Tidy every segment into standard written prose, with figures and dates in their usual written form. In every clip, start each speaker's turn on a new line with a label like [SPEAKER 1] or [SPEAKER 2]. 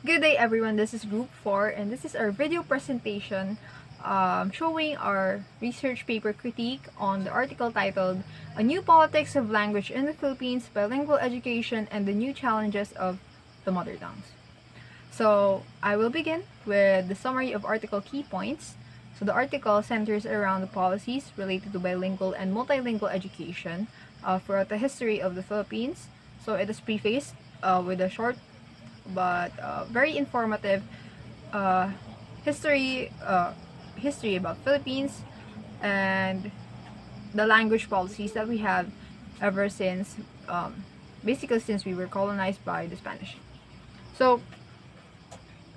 [SPEAKER 1] Good day everyone, this is Group 4 and this is our video presentation showing our research paper critique on the article titled A New Politics of Language in the Philippines, Bilingual Education and the New Challenges of the Mother Tongues. So I will begin with the summary of article key points. So the article centers around the policies related to bilingual and multilingual education throughout the history of the Philippines. So it is prefaced with a short but very informative uh, history history about Philippines and the language policies that we have ever since basically since we were colonized by the Spanish. So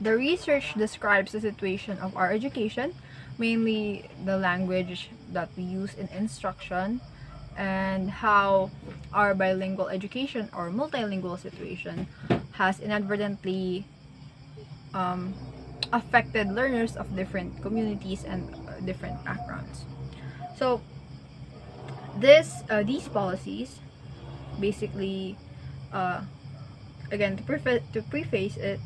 [SPEAKER 1] the research describes the situation of our education, mainly the language that we use in instruction and how our bilingual education or multilingual situation has inadvertently affected learners of different communities and different backgrounds. So these policies basically, uh, again, to preface it,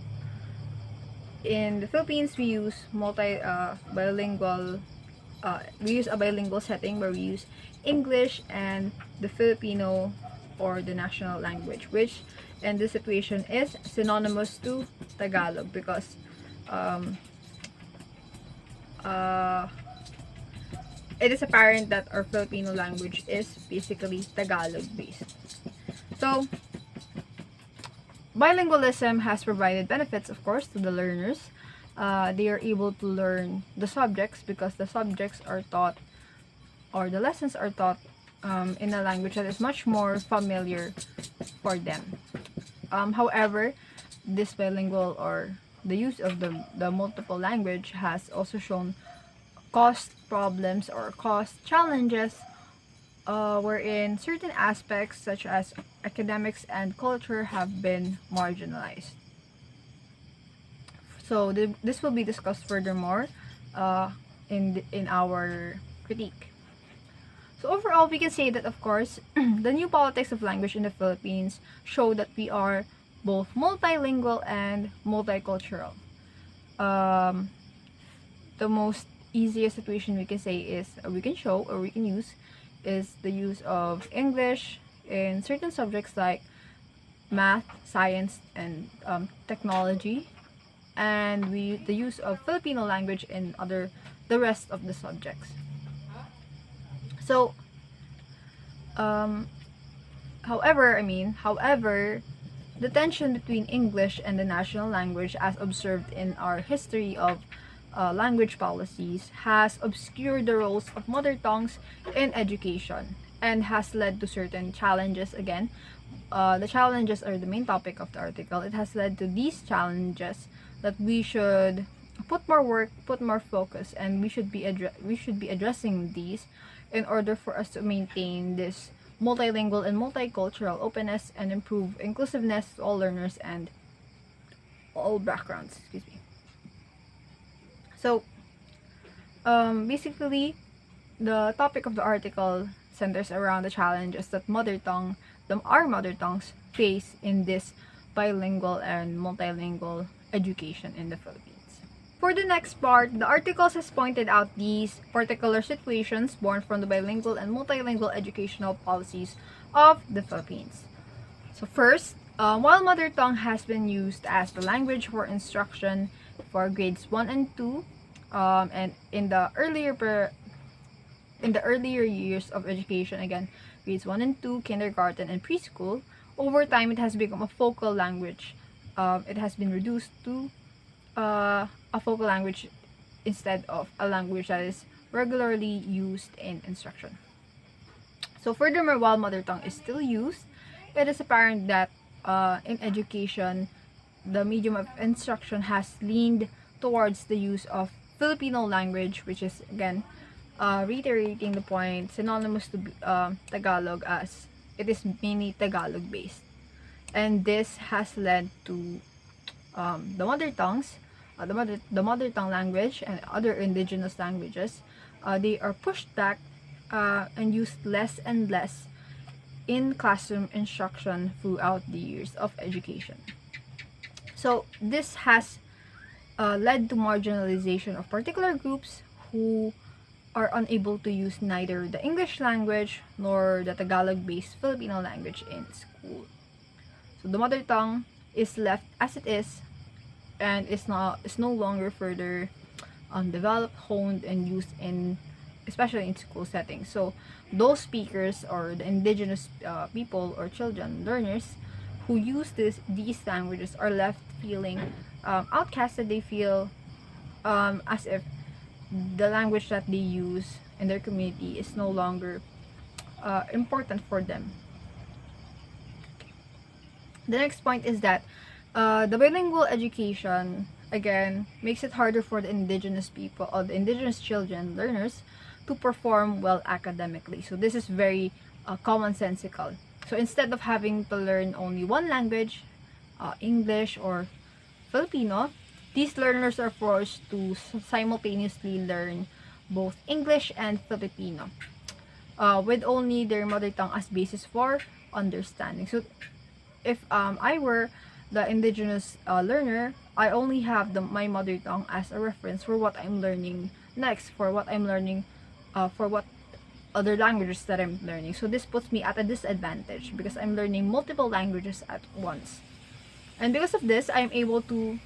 [SPEAKER 1] in the Philippines we use bilingual. We use a bilingual setting where we use English and the Filipino or the national language, which in this situation is synonymous to Tagalog because um, uh, it is apparent that our Filipino language is basically Tagalog based. So bilingualism has provided benefits, of course, to the learners. They are able to learn the subjects because the subjects are taught or the lessons are taught in a language that is much more familiar for them. However, this bilingual or the use of the multiple language has also shown cost problems or cost challenges wherein certain aspects such as academics and culture have been marginalized. So this will be discussed furthermore in our critique. So overall, we can say that, of course, the new politics of language in the Philippines show that we are both multilingual and multicultural. Um, the most easiest situation we can say is, we can show or we can use, is the use of English in certain subjects like math, science, and technology, and the use of Filipino language in the rest of the subjects. So, um, however, the tension between English and the national language, as observed in our history of language policies, has obscured the roles of mother tongues in education and has led to certain challenges. Again, the challenges are the main topic of the article. It has led to these challenges that we should put more work, put more focus, and we should be addressing these in order for us to maintain this multilingual and multicultural openness and improve inclusiveness to all learners and all backgrounds. Excuse me. So, basically, the topic of the article centers around the challenges that our mother tongues face in this bilingual and multilingual education in the Philippines. For the next part, the article has pointed out these particular situations born from the bilingual and multilingual educational policies of the Philippines. So first, while mother tongue has been used as the language for instruction for grades 1 and 2, and in the earlier years of education, again, grades 1 and 2, kindergarten, and preschool, over time it has become a focal language. It has been reduced to a focal language instead of a language that is regularly used in instruction. So furthermore, while mother tongue is still used, it is apparent that in education, the medium of instruction has leaned towards the use of Filipino language, which is, again, reiterating the point, synonymous to Tagalog, as it is mainly Tagalog based. And this has led to the mother tongues, the mother tongue language and other indigenous languages, they are pushed back and used less and less in classroom instruction throughout the years of education. So this has led to marginalization of particular groups who are unable to use neither the English language nor the Tagalog-based Filipino language in school. So the mother tongue is left as it is and is no longer further developed, honed, and used in, especially in school settings. So those speakers or the indigenous people or children, learners who use these languages are left feeling outcasted. They feel as if the language that they use in their community is no longer important for them. The next point is that the bilingual education again makes it harder for the indigenous people or the indigenous children learners to perform well academically. So this is very commonsensical. So instead of having to learn only one language, English or Filipino, these learners are forced to simultaneously learn both English and Filipino, with only their mother tongue as basis for understanding. So if I were the indigenous learner, I only have my mother tongue as a reference for what I'm learning next, for what I'm learning, for what other languages that I'm learning. So this puts me at a disadvantage because I'm learning multiple languages at once. And because of this, I'm able to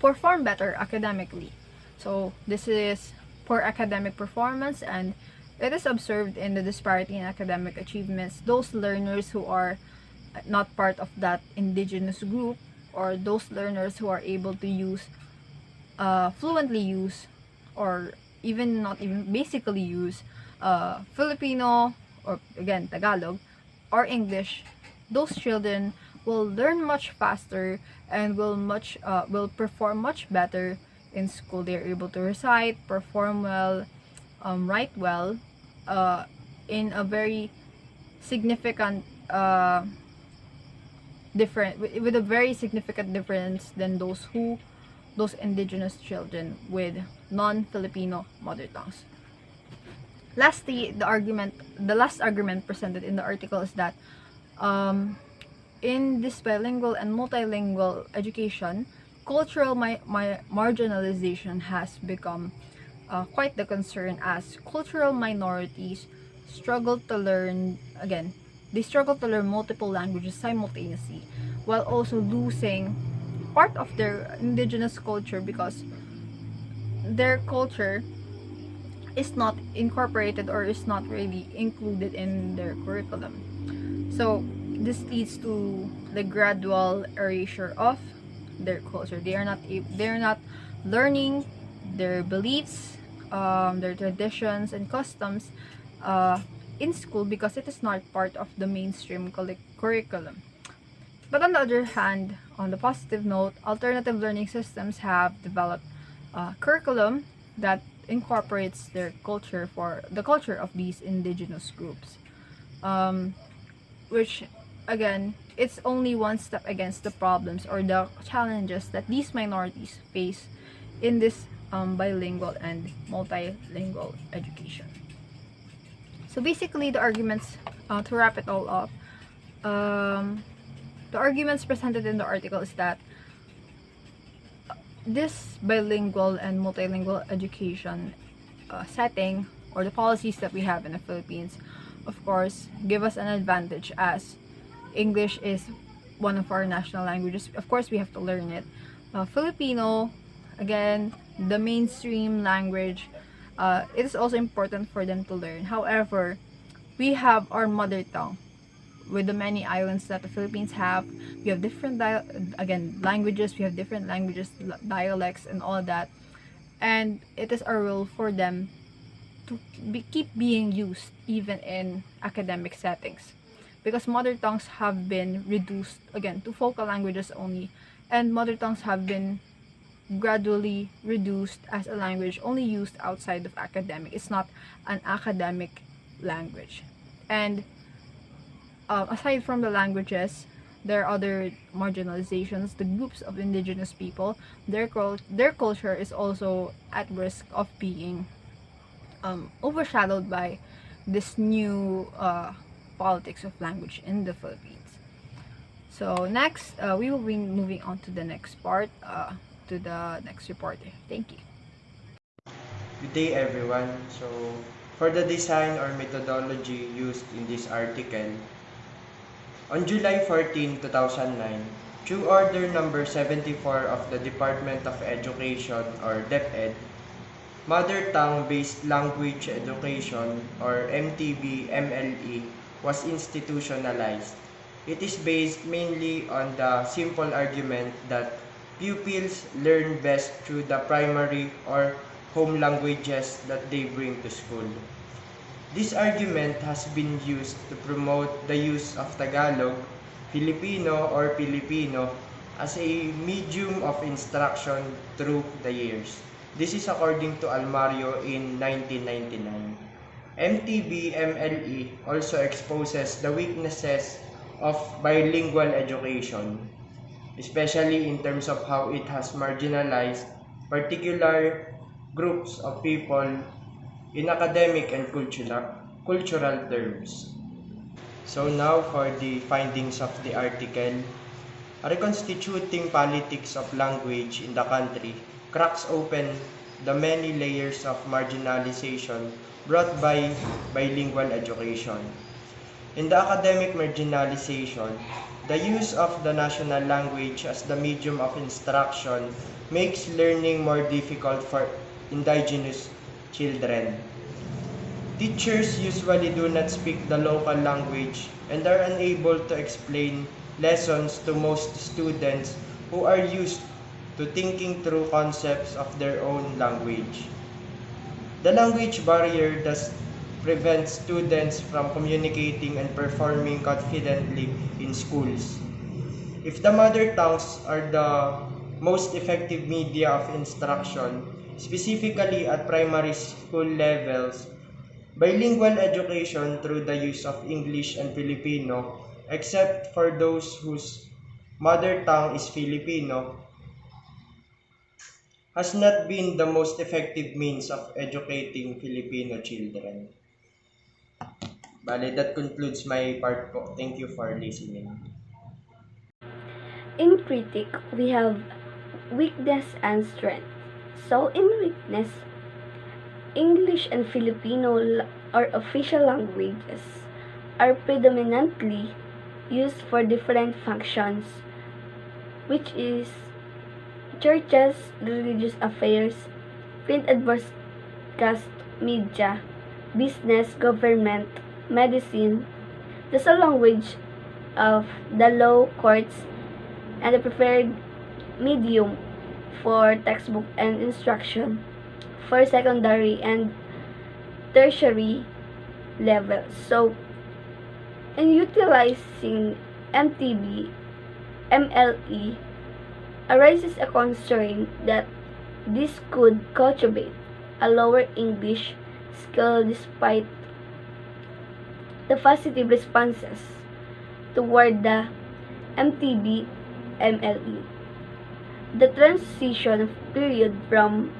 [SPEAKER 1] perform better academically. So this is poor academic performance, and it is observed in the disparity in academic achievements. Those learners who are not part of that indigenous group, or those learners who are able to use fluently use, or even not even basically use Filipino, or again Tagalog or English, those children will learn much faster and will perform much better in school. They're able to recite, perform well, write well, in a very significant with a very significant difference than those indigenous children with non-Filipino mother tongues. Lastly, the last argument presented in the article is that in this bilingual and multilingual education, cultural marginalization has become quite the concern, as cultural minorities struggle to learn, again, they struggle to learn multiple languages simultaneously while also losing part of their indigenous culture because their culture is not incorporated or is not really included in their curriculum. So this leads to the gradual erasure of their culture. They are not learning their beliefs, their traditions and customs in school because it is not part of the mainstream curriculum. But on the other hand, on the positive note, alternative learning systems have developed curriculum that incorporates their culture, for the culture of these indigenous groups, which again, it's only one step against the problems or the challenges that these minorities face in this bilingual and multilingual education. So basically, the arguments, to wrap it all up, the arguments presented in the article is that this bilingual and multilingual education setting, or the policies that we have in the Philippines, of course, give us an advantage, as English is one of our national languages. Of course, we have to learn it. Filipino, again, the mainstream language, it is also important for them to learn. However, we have our mother tongue. With the many islands that the Philippines have, we have different languages. We have different languages, dialects, and all that. And it is our role for them to keep being used even in academic settings, because mother tongues have been reduced again to focal languages only, and mother tongues have been gradually reduced as a language only used outside of academic. It's not an academic language. And aside from the languages, there are other marginalizations. The groups of indigenous people, their culture is also at risk of being overshadowed by this new politics of language in the Philippines. So next, we will be moving on to the next part, to the next reporter. Thank you.
[SPEAKER 2] Good day everyone. So, for the design or methodology used in this article, on July 14, 2009, through Order Number 74 of the Department of Education or DepEd, Mother Tongue-Based Language Education or MTB-MLE was institutionalized. It is based mainly on the simple argument that pupils learn best through the primary or home languages that they bring to school. This argument has been used to promote the use of Tagalog, Filipino or Filipino as a medium of instruction through the years. This is according to Almario in 1999. MTB-MLE also exposes the weaknesses of bilingual education, especially in terms of how it has marginalized particular groups of people in academic and cultural terms. So now for the findings of the article. Reconstituting politics of language in the country cracks open the many layers of marginalization brought by bilingual education. In the academic marginalization, the use of the national language as the medium of instruction makes learning more difficult for indigenous children. Teachers usually do not speak the local language and are unable to explain lessons to most students who are used to thinking through concepts of their own language. The language barrier thus prevents students from communicating and performing confidently in schools. If the mother tongues are the most effective media of instruction, specifically at primary school levels, bilingual education through the use of English and Filipino, except for those whose mother tongue is Filipino, has not been the most effective means of educating Filipino children. Bale, that concludes my part po. Thank you for listening.
[SPEAKER 3] In critique, we have weakness and strength. So, in weakness, English and Filipino are official languages are predominantly used for different functions, which is churches, religious affairs, print and broadcast media, business, government, medicine, the sole language of the law courts, and the preferred medium for textbook and instruction for secondary and tertiary levels. So, in utilizing MTB, MLE arises a concern that this could cultivate a lower English skill despite the positive responses toward the MTB MLE. The transition period from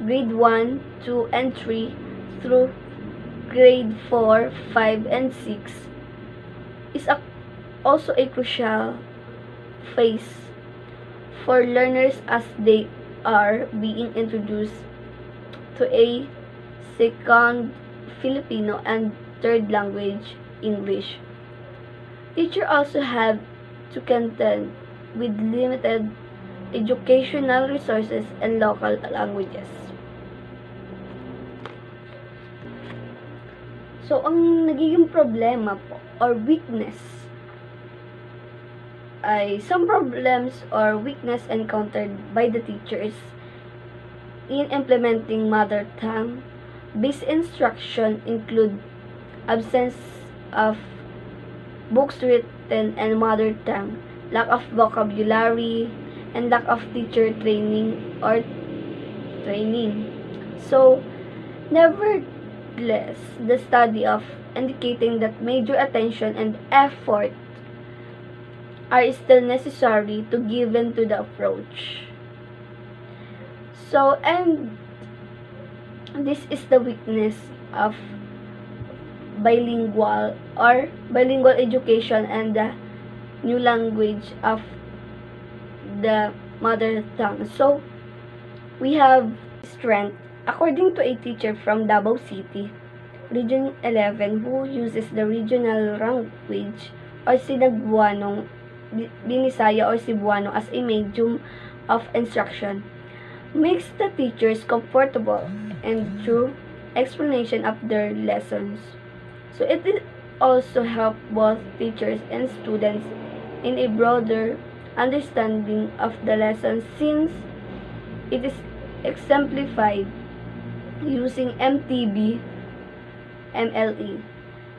[SPEAKER 3] grade 1, 2, and 3 through grade 4, 5, and 6 is also a crucial phase for learners as they are being introduced to a second Filipino and third language English. Teachers also have to contend with limited educational resources and local languages. So, ang nagiging problema po or weakness ay some problems or weakness encountered by the teachers in implementing mother tongue based instruction include absence of books written in mother tongue, lack of vocabulary, and lack of teacher training. So, nevertheless, the study of indicating that major attention and effort are still necessary to given to the approach. So, and this is the weakness of bilingual education and the new language of the mother tongue. So, we have strength. According to a teacher from Davao City, Region 11, who uses the regional language or Sinagbuanong, Binisaya or Cebuano as a medium of instruction, makes the teachers comfortable and through explanation of their lessons. So it will also help both teachers and students in a broader understanding of the lesson since it is exemplified using MTB MLE.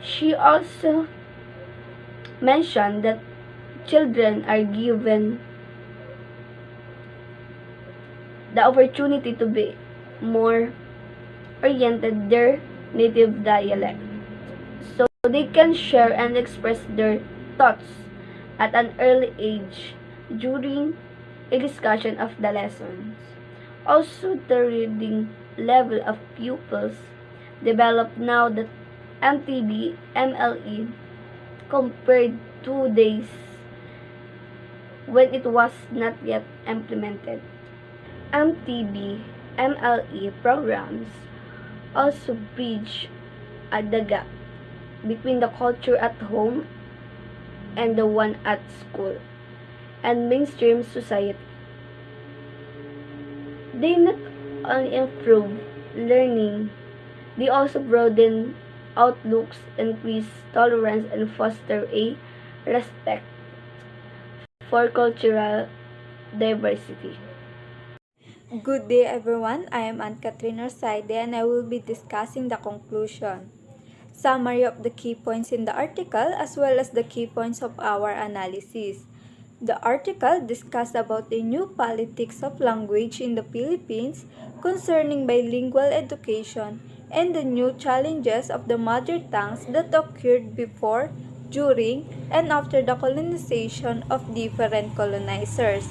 [SPEAKER 3] She also mentioned that children are given the opportunity to be more oriented their native dialect. So they can share and express their thoughts at an early age during a discussion of the lessons. Also, the reading level of pupils developed now that MTB MLE compared to days when it was not yet implemented. MTB MLE programs also bridge the gap between the culture at home and the one at school and mainstream society. They not only improve learning, they also broaden outlooks, increase tolerance, and foster a respect for cultural diversity.
[SPEAKER 4] Good day everyone, I am Ann Catherine Arsaide and I will be discussing the conclusion, summary of the key points in the article as well as the key points of our analysis. The article discussed about the new politics of language in the Philippines concerning bilingual education and the new challenges of the mother tongues that occurred before, during, and after the colonization of different colonizers.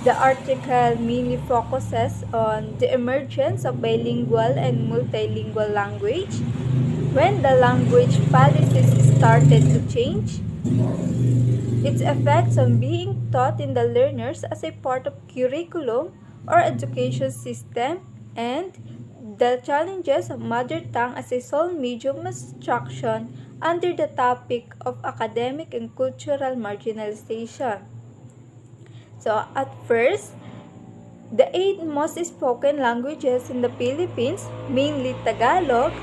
[SPEAKER 4] The article mainly focuses on the emergence of bilingual and multilingual language, when the language policies started to change, its effects on being taught in the learners as a part of curriculum or education system, and the challenges of mother tongue as a sole medium of instruction under the topic of academic and cultural marginalization. So, at first, the eight most spoken languages in the Philippines, mainly Tagalog,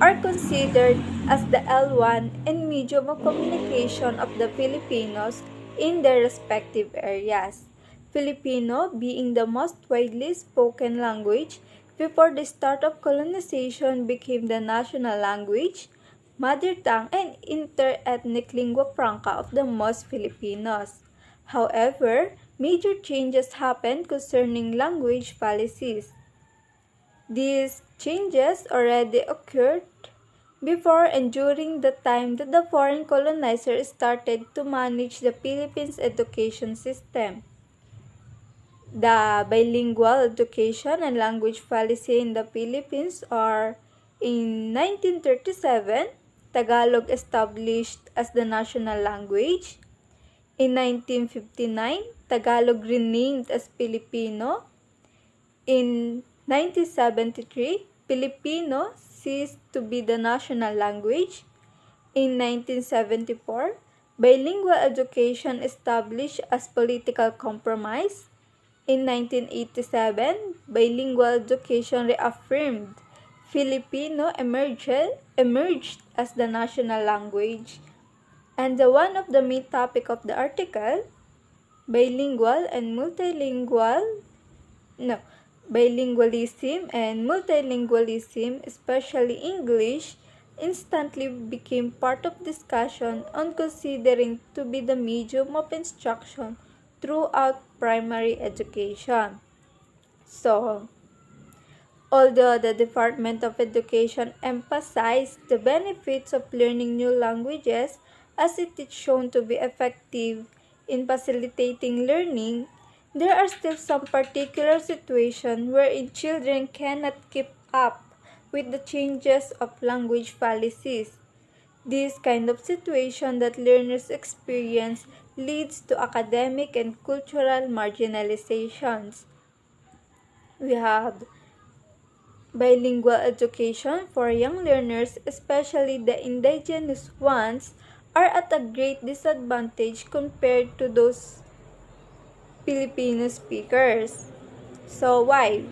[SPEAKER 4] are considered as the L1 and medium of communication of the Filipinos in their respective areas. Filipino being the most widely spoken language before the start of colonization became the national language, mother tongue, and inter-ethnic lingua franca of the most Filipinos. However, major changes happened concerning language policies. These changes already occurred before and during the time that the foreign colonizers started to manage the Philippines education system. The bilingual education and language policy in the Philippines are: in 1937, Tagalog established as the national language. In 1959, Tagalog renamed as Filipino. In 1973, Filipino ceased to be the national language. In 1974, bilingual education established as political compromise. In 1987, bilingual education reaffirmed. Filipino emerged as the national language. And one of the main topic of the article, bilingual and multilingual, no, bilingualism and multilingualism, especially English, instantly became part of discussion on considering to be the medium of instruction throughout primary education. So, although the Department of Education emphasized the benefits of learning new languages as it is shown to be effective in facilitating learning, there are still some particular situations wherein children cannot keep up with the changes of language policies. This kind of situation that learners experience leads to academic and cultural marginalizations. We have bilingual education for young learners, especially the indigenous ones, are at a great disadvantage compared to those Filipino speakers. So why?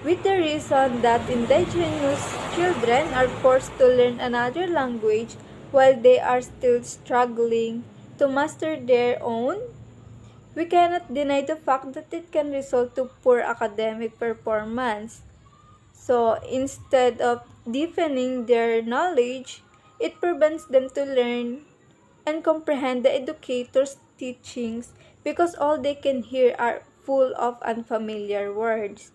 [SPEAKER 4] With the reason that indigenous children are forced to learn another language while they are still struggling to master their own, we cannot deny the fact that it can result to poor academic performance. So instead of deepening their knowledge, it prevents them to learn and comprehend the educator's teachings because all they can hear are full of unfamiliar words.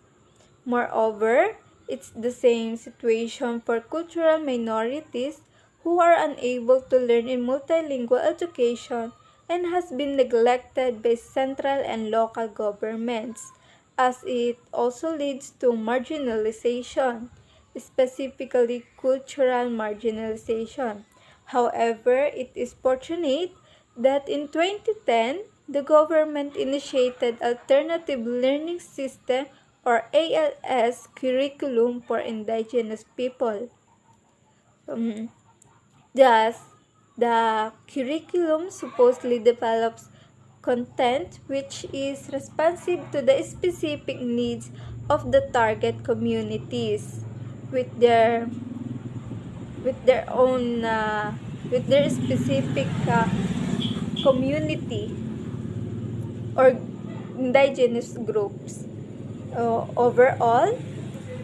[SPEAKER 4] Moreover, it's the same situation for cultural minorities who are unable to learn in multilingual education and has been neglected by central and local governments, as it also leads to marginalization, specifically cultural marginalization. However, it is fortunate that in 2010, the government initiated Alternative Learning System or ALS curriculum for indigenous people. Um, Thus, the curriculum supposedly develops content which is responsive to the specific needs of the target communities with their with their own with their specific community or indigenous groups. Overall,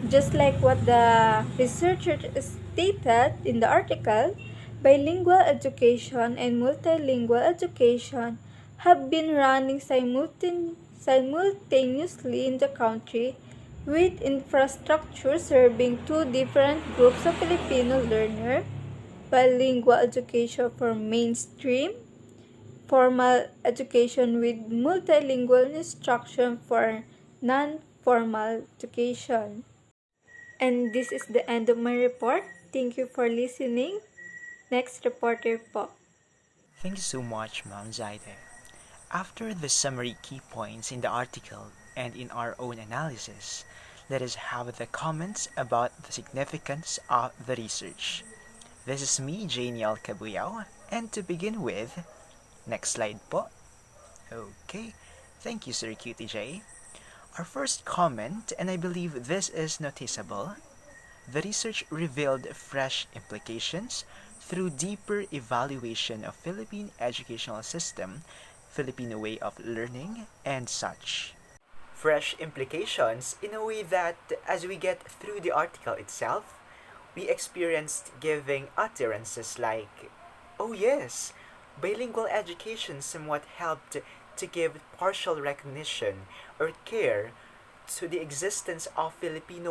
[SPEAKER 4] just like what the researcher stated in the article, bilingual education and multilingual education have been running simultaneously in the country with infrastructure serving two different groups of Filipino learners: bilingual education for mainstream formal education with multilingual instruction for non-formal education. And this is the end of my report. Thank you for listening. Next reporter po.
[SPEAKER 5] Thank you so much, Ma'am Zaide. After the summary key points in the article and in our own analysis, let us have the comments about the significance of the research. This is me, Janiel Cabuyao, and to begin with, next slide po. Okay, thank you, Sir QTJ. Our first comment, and I believe this is noticeable, the research revealed fresh implications through deeper evaluation of Philippine educational system, Filipino way of learning, and such. Fresh implications in a way that, as we get through the article itself, we experienced giving utterances like, oh yes, bilingual education somewhat helped to give partial recognition or care to the existence of Filipino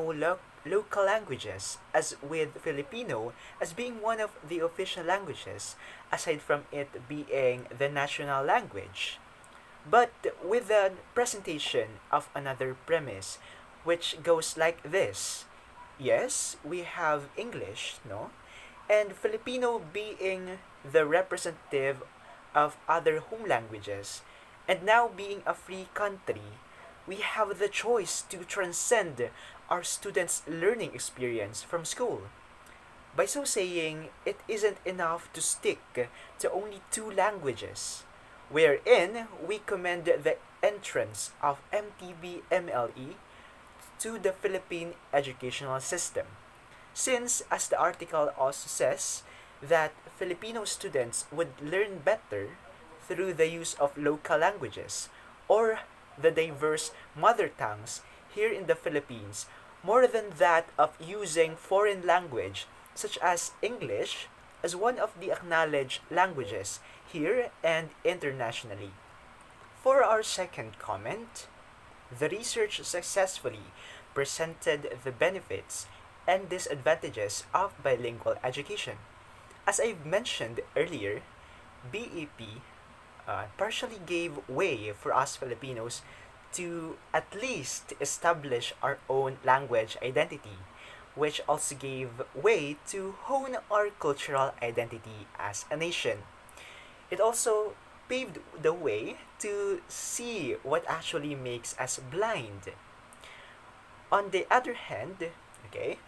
[SPEAKER 5] local languages, as with Filipino as being one of the official languages, aside from it being the national language. But with the presentation of another premise, which goes like this. Yes, we have English, no? And Filipino being the representative of other home languages, and now being a free country, we have the choice to transcend our students' learning experience from school. By so saying, it isn't enough to stick to only two languages, wherein we commend the entrance of MTB-MLE to the Philippine educational system. Since, as the article also says, that Filipino students would learn better through the use of local languages or the diverse mother tongues here in the Philippines more than that of using foreign language such as English as one of the acknowledged languages here and internationally. For our second comment, the research successfully presented the benefits and disadvantages of bilingual education. As I've mentioned earlier, BEP partially gave way for us Filipinos to at least establish our own language identity, which also gave way to hone our cultural identity as a nation. It also paved the way to see what actually makes us blind. On the other hand, okay,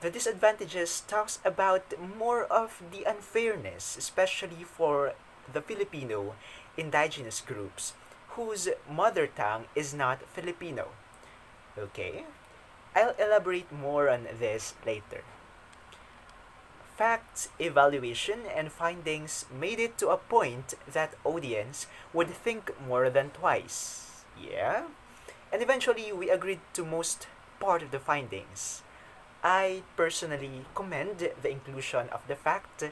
[SPEAKER 5] the disadvantages talks about more of the unfairness, especially for the Filipino indigenous groups whose mother tongue is not Filipino. Okay, I'll elaborate more on this later. Facts, evaluation, and findings made it to a point that audience would think more than twice. Yeah? And eventually, we agreed to most part of the findings. I personally commend the inclusion of the fact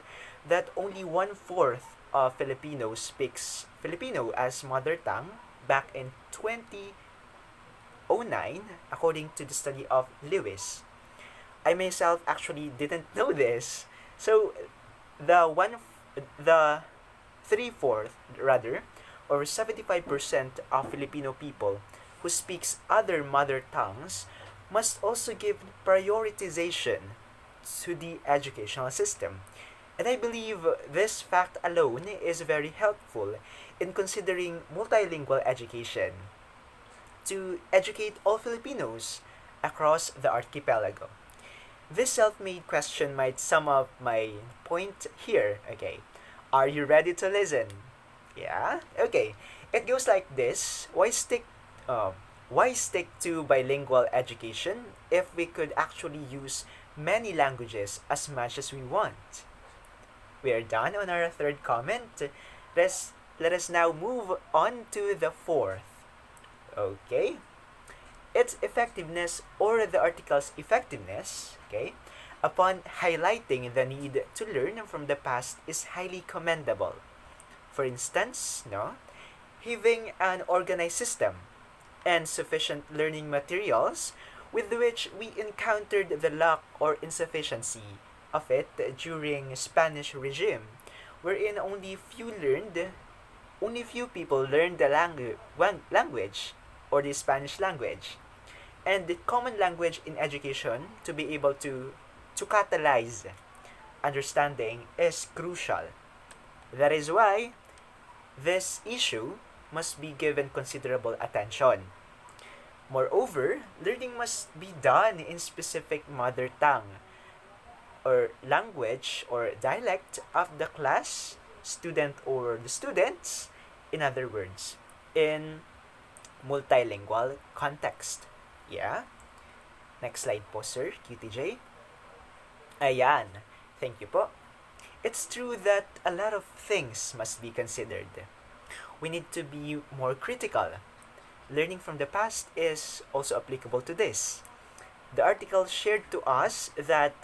[SPEAKER 5] that only one-fourth of Filipinos speaks Filipino as mother tongue back in 2009, according to the study of Lewis. I myself actually didn't know this. So the the three-fourth rather, or 75% of Filipino people who speaks other mother tongues must also give prioritization to the educational system. And I believe this fact alone is very helpful in considering multilingual education to educate all Filipinos across the archipelago. This self-made question might sum up my point here. Okay, are you ready to listen? Yeah? Okay, it goes like this. Uh, why stick to bilingual education if we could actually use many languages as much as we want? We are done on our third comment. Let us now move on to the fourth. Okay? Its effectiveness, or the article's effectiveness, okay, upon highlighting the need to learn from the past is highly commendable. For instance, no, having an organized system and sufficient learning materials with which we encountered the lack or insufficiency of it during Spanish regime, wherein only few people learned the language or the Spanish language. And the common language in education to be able to catalyze understanding is crucial. That is why this issue must be given considerable attention. Moreover, learning must be done in specific mother tongue or language or dialect of the class, student or the students, in other words, in multilingual context. Yeah? Next slide po, sir, QTJ. Ayan. Thank you po. It's true that a lot of things must be considered. We need to be more critical. Learning from the past is also applicable to this. The article shared to us that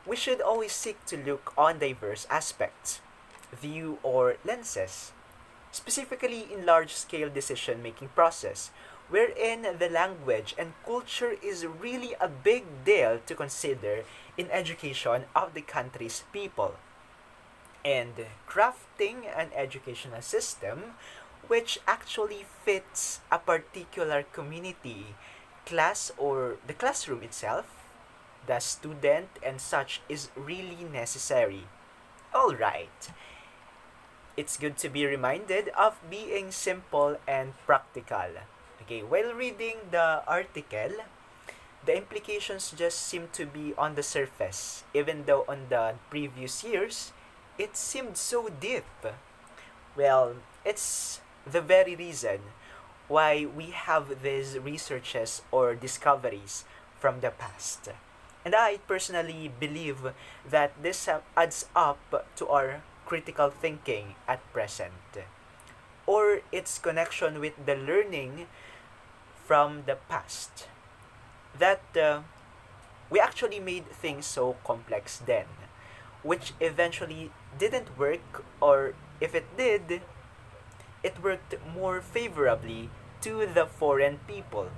[SPEAKER 5] we should always seek to look on diverse aspects, view or lenses, specifically in large-scale decision-making process, wherein the language and culture is really a big deal to consider in education of the country's people. And crafting an educational system which actually fits a particular community, class or the classroom itself, the student and such is really necessary. Alright, it's good to be reminded of being simple and practical. Okay, while reading the article, the implications just seem to be on the surface, even though on the previous years, it seemed so deep. Well, it's the very reason why we have these researches or discoveries from the past. And I personally believe that this adds up to our critical thinking at present, or its connection with the learning from the past. That we actually made things so complex then, which eventually didn't work, or if it did, it worked more favorably to the foreign people.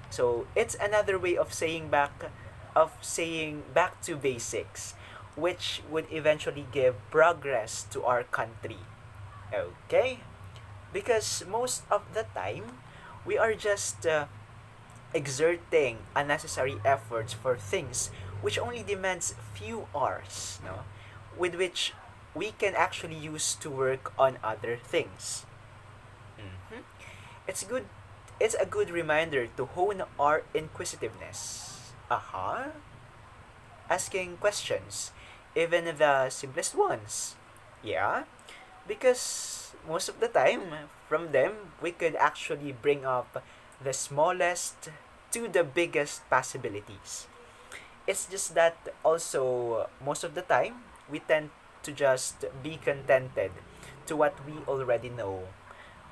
[SPEAKER 5] So it's another way of saying back to basics, which would eventually give progress to our country. Okay? Because most of the time, we are just exerting unnecessary efforts for things which only demands few hours, no? With which we can actually use to work on other things. Mhm. It's good it's a good reminder to hone our inquisitiveness. Asking questions, even the simplest ones. Yeah, because most of the time, from them, we could actually bring up the smallest to the biggest possibilities. It's just that also, most of the time, we tend to just be contented to what we already know,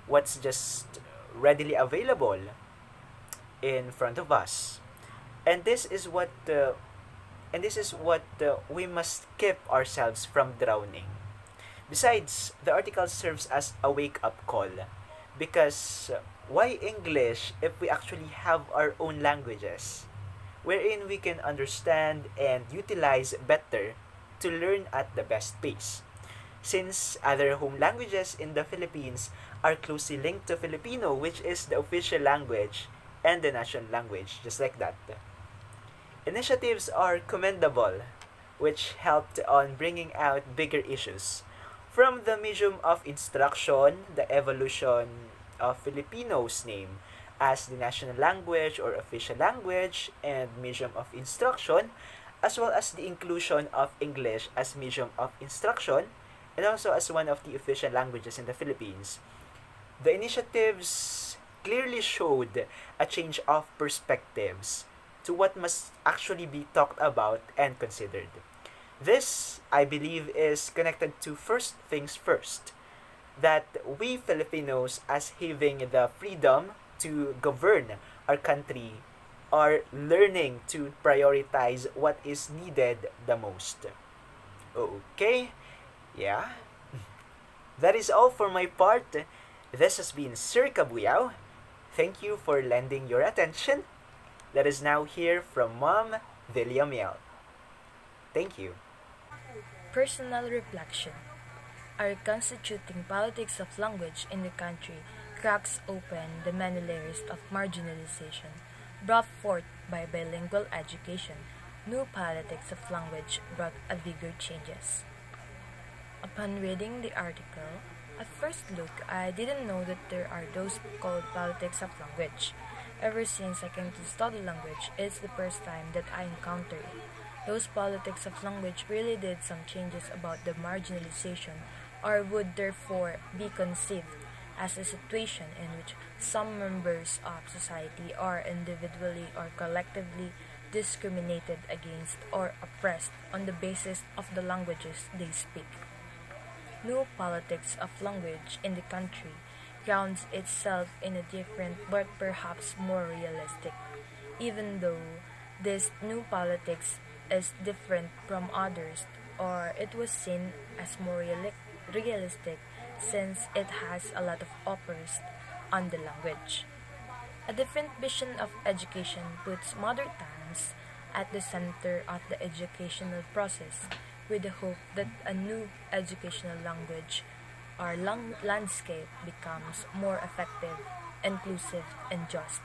[SPEAKER 5] what's just readily available in front of us. And this is what we must keep ourselves from drowning. Besides, the article serves as a wake-up call because why English if we actually have our own languages wherein we can understand and utilize better to learn at the best pace? Since other home languages in the Philippines are closely linked to Filipino, which is the official language and the national language, just like that. Initiatives are commendable, which helped on bringing out bigger issues. From the medium of instruction, the evolution of Filipino's name as the national language or official language and medium of instruction, as well as the inclusion of English as medium of instruction and also as one of the official languages in the Philippines. The initiatives clearly showed a change of perspectives to what must actually be talked about and considered. This, I believe, is connected to first things first, that we Filipinos, as having the freedom to govern our country, are learning to prioritize what is needed the most. Okay, yeah. That is all for my part. This has been Sir Kabuyao. Thank you for lending your attention. Let us now hear from Mom Villamiel. Thank you.
[SPEAKER 6] Personal reflection. Our constituting politics of language in the country cracks open the many layers of marginalization brought forth by bilingual education. New politics of language brought a bigger changes. Upon reading the article, at first look, I didn't know that there are those called politics of language. Ever since I came to study language, it's the first time that I encounter it. Those politics of language really did some changes about the marginalization, or would therefore be conceived as a situation in which some members of society are individually or collectively discriminated against or oppressed on the basis of the languages they speak. New politics of language in the country grounds itself in a different but perhaps more realistic, even though this new politics is different from others, or it was seen as more realistic since it has a lot of offers on the language. A different vision of education puts mother tongues at the center of the educational process with the hope that a new educational language or landscape becomes more effective, inclusive, and just.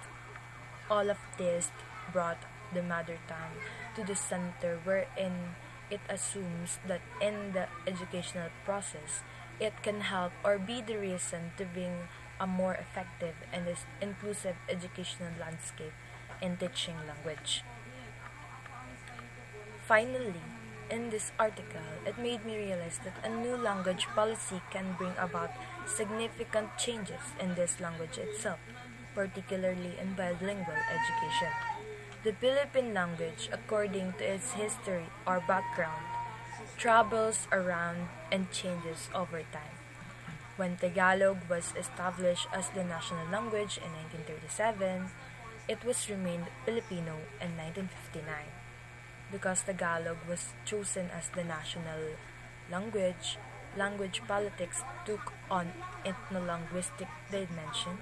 [SPEAKER 6] All of this brought the mother tongue to the center wherein it assumes that in the educational process, it can help or be the reason to bring a more effective and inclusive educational landscape in teaching language. Finally, in this article, it made me realize that a new language policy can bring about significant changes in this language itself, particularly in bilingual education. The Philippine language, according to its history or background, travels around and changes over time. When Tagalog was established as the national language in 1937, it was renamed Filipino in 1959. Because Tagalog was chosen as the national language, language politics took on ethno-linguistic dimension.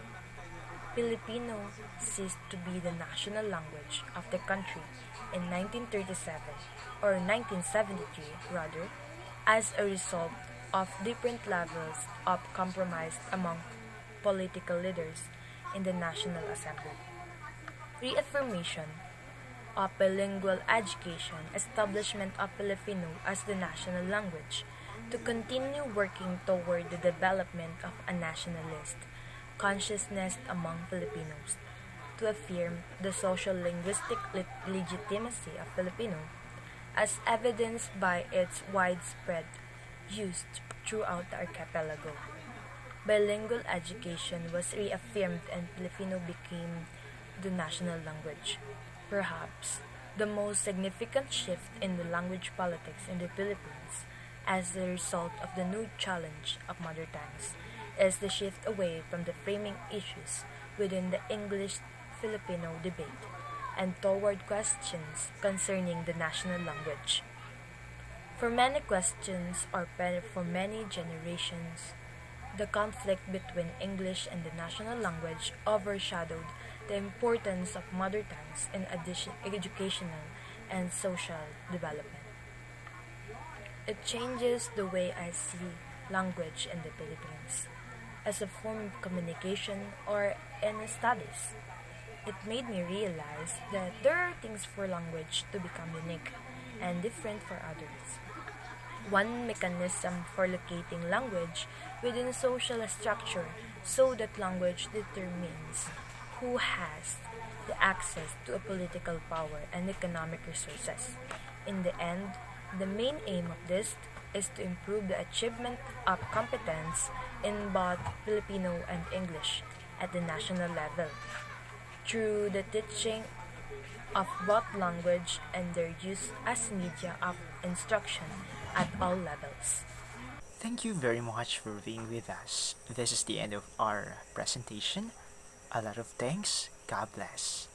[SPEAKER 6] Filipino ceased to be the national language of the country in 1937 or 1973 rather, as a result of different levels of compromise among political leaders in the National Assembly. reaffirmation of bilingual education, establishment of Filipino as the national language, to continue working toward the development of a nationalist consciousness among Filipinos, to affirm the social linguistic legitimacy of Filipino, as evidenced by its widespread use throughout the archipelago. Bilingual education was reaffirmed and Filipino became the national language. Perhaps the most significant shift in the language politics in the Philippines as a result of the new challenge of mother tongues is the shift away from the framing issues within the English-Filipino debate and toward questions concerning the national language. For many questions or for many generations, the conflict between English and the national language overshadowed the importance of mother tongues in educational and social development. It changes the way I see language in the Philippines as a form of communication or in studies. It made me realize that there are things for language to become unique and different for others. One mechanism for locating language within social structure so that language determines who has the access to a political power and economic resources. In the end, the main aim of this is to improve the achievement of competence in both Filipino and English at the national level through the teaching of both language and their use as media of instruction at all levels.
[SPEAKER 5] Thank you very much for being with us. This is the end of our presentation. A lot of thanks. God bless.